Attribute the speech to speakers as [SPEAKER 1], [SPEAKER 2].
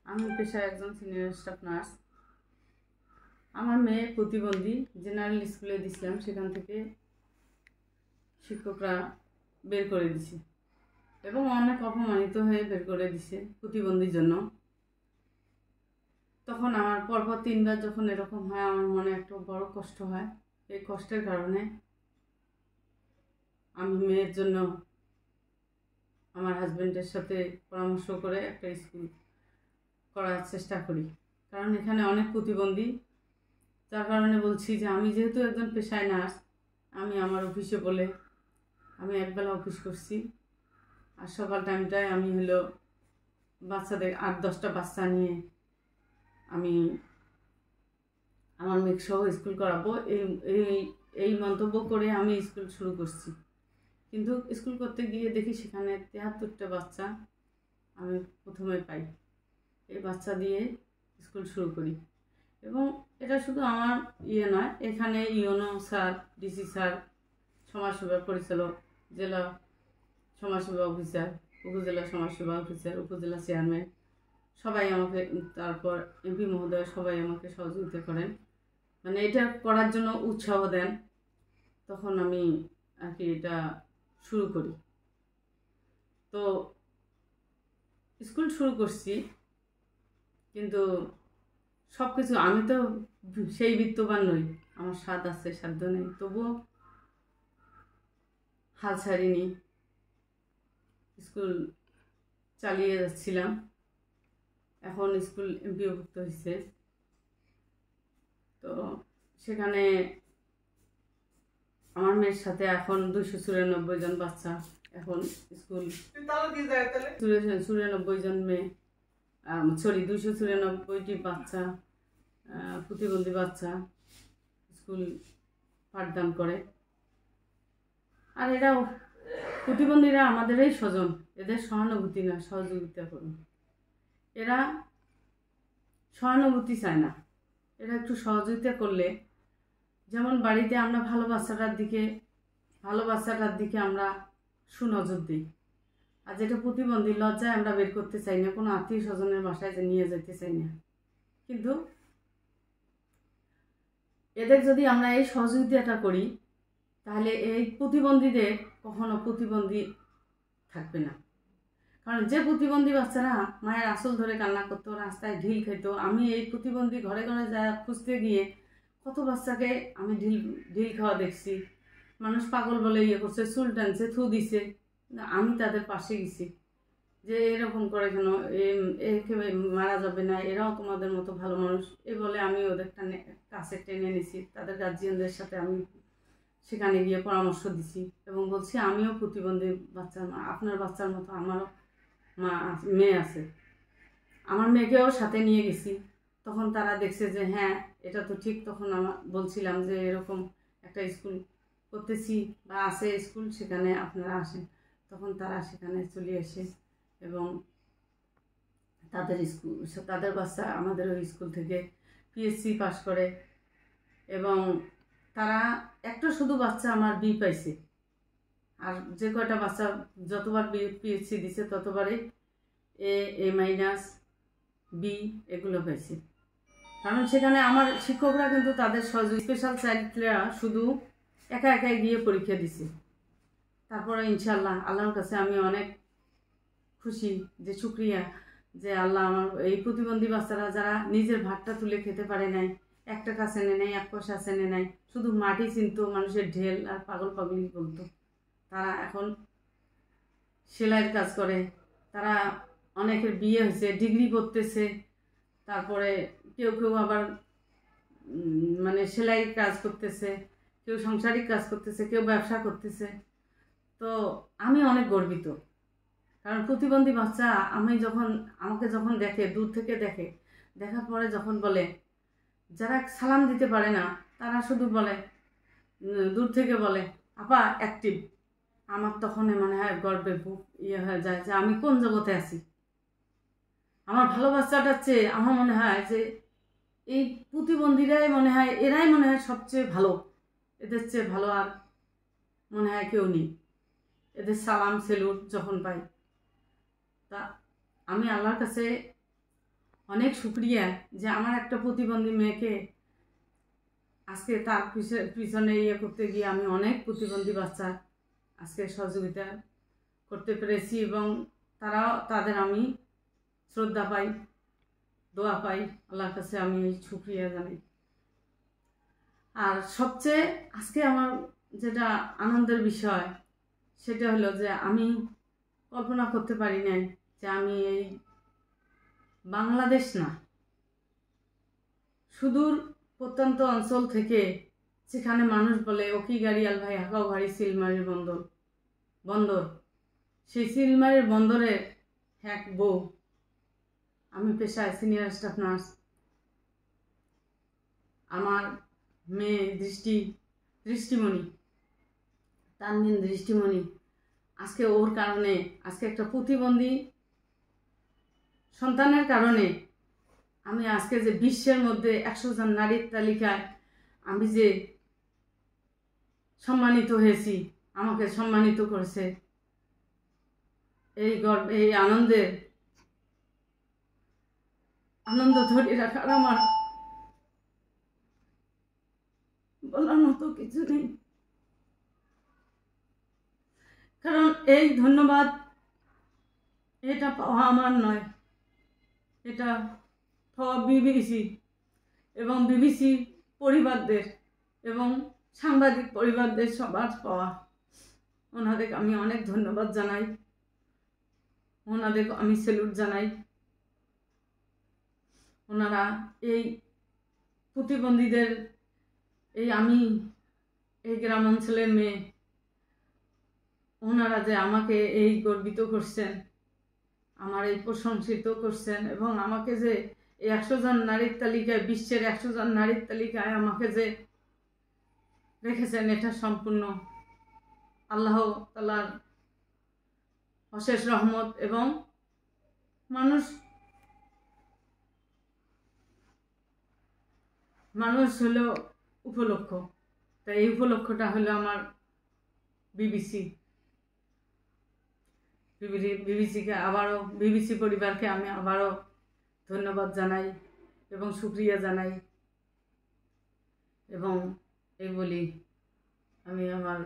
[SPEAKER 1] আমি পেশায় একজন সিনিয়র স্টাফ নার্স। আমার মেয়ে প্রতিবন্ধী, জেনারেল স্কুলে দিছিলাম, সেখান থেকে শিক্ষকরা বের করে দিছে এবং অনেক অপমানিত হয়ে বের করে দিছে প্রতিবন্ধীর জন্য। তখন আমার পরপর 3বার যখন এরকম হয়, আমার মনে একটা বড় কষ্ট হয়। এই কষ্টের কারণে আমি মেয়ের জন্য আমার হাজব্যান্ডের সাথে পরামর্শ করে একটা স্কুল করার চেষ্টা করি, কারণ এখানে অনেক প্রতিবন্ধী। যার কারণে বলছি যে আমি যেহেতু একজন পেশায় নার্স, আমি আমার অফিসে বলে আমি একবেলা অফিস করছি, আর সকাল টাইমটায় আমি বাচ্চাদের 8-10টা বাচ্চা নিয়ে আমি আমার মেয়েকে সহ স্কুল করাবো, এই মন্তব্য করে আমি স্কুল শুরু করছি। কিন্তু স্কুল করতে গিয়ে দেখি সেখানে 73টা বাচ্চা আমি প্রথমে পাই। এই বাচ্চা দিয়ে স্কুল শুরু করি এবং এটা শুধু আমার নয়, এখানে ইউনো স্যার, ডিসি স্যার, সমাজসেবা পরিচালক, জেলা সমাজসেবা অফিসার, উপজেলা সমাজসেবা অফিসার, উপজেলা চেয়ারম্যান সবাই আমাকে, তারপর এমপি মহোদয় সবাই আমাকে সহযোগিতা করেন, মানে এটা করার জন্য উৎসাহ দেন। তখন আমি আর কি এটা শুরু করি। তো স্কুল শুরু করছি, কিন্তু সব কিছু আমি তো সেই বিত্তবান নই, আমার স্বাদ আছে সাধ্য নেই, তবুও হাল ছাড়িনি, স্কুল চালিয়ে যাচ্ছিলাম। এখন স্কুল এমপিওভুক্ত হয়েছে, তো সেখানে আমার মেয়ের সাথে এখন 294 জন বাচ্চা এখন স্কুল, 94 জন মেয়ে, 294টি বাচ্চা, প্রতিবন্ধী বাচ্চা স্কুল পাঠদান করে। আর এরাও প্রতিবন্ধীরা আমাদেরই স্বজন, এদের সহানুভূতি না, সহযোগিতা করুন। এরা সহানুভূতি চায় না, এরা একটু সহযোগিতা করলে, যেমন বাড়িতে আমরা ভালো বাচ্চাটার দিকে আমরা সুনজর দিই, আর যেটা প্রতিবন্ধী লজ্জায় আমরা বের করতে চাই না, কোনো আত্মীয় স্বজনের বাসায় নিয়ে যেতে চাই না। কিন্তু এদের যদি আমরা এই সহযোগিতাটা করি, তাহলে এই প্রতিবন্ধীদের কখনো প্রতিবন্ধী থাকবে না। কারণ যে প্রতিবন্ধী বাচ্চারা মায়ের আঁচল ধরে কান্না করতো, রাস্তায় ঢিল খেত, আমি এই প্রতিবন্ধী ঘরে ঘরে যা খুঁজতে গিয়ে কত বাচ্চাকে আমি ঢিল খাওয়া দেখছি। মানুষ পাগল বলে করছে, চুল টানছে, থু দিছে, আমি তাদের পাশে গেছি যে এরকম করে কেন, একে মারা যাবে না, এরাও তোমাদের মতো ভালো মানুষ, এ বলে আমি ওদের কাছে টেনে নিছি। তাদের গার্জিয়ানদের সাথে আমি সেখানে গিয়ে পরামর্শ দিছি এবং বলছি আমিও প্রতিবন্ধী বাচ্চার মা, আপনার বাচ্চার মতো আমারও মেয়ে আছে, আমার মেয়েকেও সাথে নিয়ে গেছি। তখন তারা দেখছে যে হ্যাঁ এটা তো ঠিক। তখন আমার বলছিলাম যে এরকম একটা স্কুল করতেছি বা আছে স্কুল, সেখানে আপনারা আসেন। তখন তারা সেখানে চলে আসে এবং তাদের বাচ্চা আমাদের ওই স্কুল থেকে পিএসসি পাস করে এবং তারা একটা শুধু বাচ্চা আমার বি পাইছে, আর যে কয়টা বাচ্চা যতবার পিএসসি দিছে ততবারই এ মাইনাস, বি এগুলো পাইছে। কারণ সেখানে আমার শিক্ষকরা কিন্তু তাদের স্পেশাল চাইল্ডরা শুধু একা একাই গিয়ে পরীক্ষা দিছে। তারপরে ইনশাল্লাহ আল্লাহর কাছে আমি অনেক খুশি, যে শুক্রিয়া যে আল্লাহ আমার এই প্রতিবন্ধী বাচ্চারা যারা নিজের ভাতটা তুলে খেতে পারে নাই, 1 টাকা চেনে নাই, 1 পয়সা চেনে নাই, শুধু মাটি চিনত, মানুষের ঢেল আর পাগলি বলতো, তারা এখন সেলাইয়ের কাজ করে, তারা অনেকের বিয়ে হয়েছে, ডিগ্রি করতেছে, তারপরে কেউ আবার মানে সেলাই কাজ করতেছে, কেউ সাংসারিক কাজ করতেছে, কেউ ব্যবসা করতেছে। তো আমি অনেক গর্বিত, কারণ প্রতিবন্ধী বাচ্চা আমাকে যখন দেখে, দূর থেকে দেখার পরে যখন বলে, যারা সালাম দিতে পারে না তারা শুধু বলে, দূর থেকে বলে আপা অ্যাক্টিভ, আমার তখন মনে হয় গর্বে বুক হয়ে যায় যে আমি কোন জগতে আছি। আমার ভালো বাচ্চাটার চেয়ে আমার মনে হয় যে এই প্রতিবন্ধীরাই এরাই মনে হয় সবচেয়ে ভালো, এদের চেয়ে ভালো আর মনে হয় কেউ নেই। এদের সালাম সেলুট যখন পাই, তা আমি আল্লাহর কাছে অনেক শুক্রিয়া যে আমার একটা প্রতিবন্ধী মেয়েকে আজকে তার পিছনে ইয়ে করতে গিয়ে আমি অনেক প্রতিবন্ধী বাচ্চা আজকে সহযোগিতা করতে পেরেছি, এবং তাদের আমি শ্রদ্ধা পাই, দোয়া পাই, আল্লাহর কাছে আমি শুকরিয়া জানাই। আর সবচেয়ে আজকে আমার যেটা আনন্দের বিষয় সেটা হলো যে আমি কল্পনা করতে পারি নাই যে আমি এই বাংলাদেশ না, সুদূর প্রত্যন্ত অঞ্চল থেকে, যেখানে মানুষ বলে ওকি গাড়ি আল ভাই হাকাও ভারী চিলমারির বন্দর, সেই চিলমারির বন্দরের এক বউ, আমি পেশায় সিনিয়র স্টাফ নার্স। আমার মেয়ে দৃষ্টিমণি, তানমিন দৃষ্টিমণি, আজকে ওর কারণে, আজকে একটা প্রতিবন্ধী সন্তানের কারণে আমি আজকে যে বিশ্বের মধ্যে 100 জন নারীর তালিকায় আমি যে সম্মানিত হয়েছি, আমাকে সম্মানিত করেছে, এই আনন্দ ধরে রাখার আমার বলার মতো কিছু নেই। কারণ এই ধন্যবাদ এটা পাওয়া আমার নয়, এটা পাওয়া বিবিসি এবং বিবিসি পরিবারদের এবং সাংবাদিক পরিবারদের সবার পাওয়া। ওনাদেরকে আমি অনেক ধন্যবাদ জানাই, ওনাদেরকে আমি স্যালুট জানাই। ওনারা এই প্রতিবন্ধীদের, আমি এই গ্রাম অঞ্চলের মেয়ে, ওনারা যে আমাকে এই গর্বিত করছেন, আমার এই প্রশংসিত করছেন, এবং আমাকে যে এই 100 জন নারীর তালিকায়, বিশ্বের 100 জন নারীর তালিকায় আমাকে যে রেখেছেন, এটা সম্পূর্ণ আল্লাহ তাআলার অশেষ রহমত। এবং মানুষ হলো উপলক্ষ, তাই এই উপলক্ষটা হলো আমার বিবিসি পরিবারকে আমি আবারও ধন্যবাদ জানাই এবং শুকরিয়া জানাই, এবং এই বলি আমি আমার